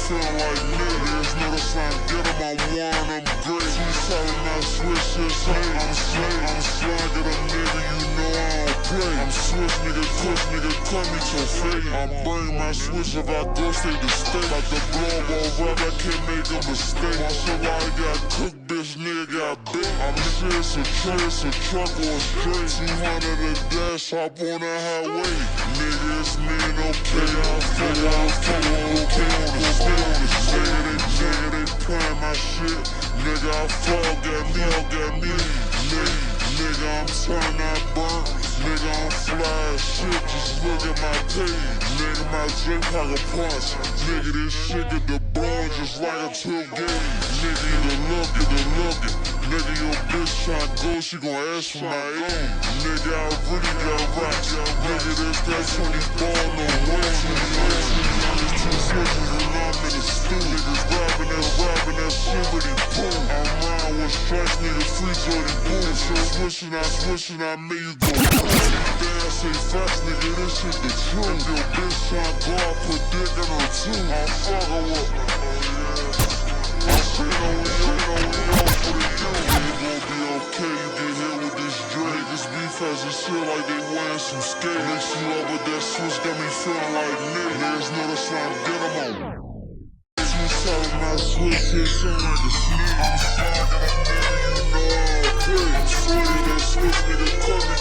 Feeling like niggas, know the SlimeGetEm, I'm one, I'm great. You solid, not switch, just hate. I'm SlimeGetEm, nigga, you know I don't play. I'm switch, nigga, push, nigga, cut me to fate. I bring my switch if I go state to state. Like the blow rap, I can't make a mistake. My somebody got cooked, bitch, nigga got big. I'm sure it's a truck or a straight. 200 a dash, hop on the highway. Nigga, it's me, okay, I'm okay. Nigga, they playing my shit. Nigga, I fall, get me. Nigga, I'm trying not burn. Nigga, I'm fly as shit. Just look at my page. Nigga, my drink like a punch. Nigga, this shit get the bone just like a 12 gauge. Nigga, you look it. Nigga, your bitch tryna go, she gon' ask for my aid. Nigga, I really got rocks. Nigga, this that 20 ball, no way. Two switches and I'm in the stew. Niggas rapping that shit really boom. I'm round with strikes, nigga, free dirty boom. So switching, I made you go. Damn, say fast, nigga, this shit the truth. Your bitch tryna go, I put dick in her too. I'm fucking with. I say no, we on for the you. You gon' be okay, you get hit with this drink. This beef has a shit like they wearing some skate. Mix you up with that switch, got me feeling like niggas know the SlimeGetEm on. You selling my switch, it sound like a snake. I'm SlimeGetEm, nigga, you know I don't play. I'm sweaty, that switch, nigga, cut me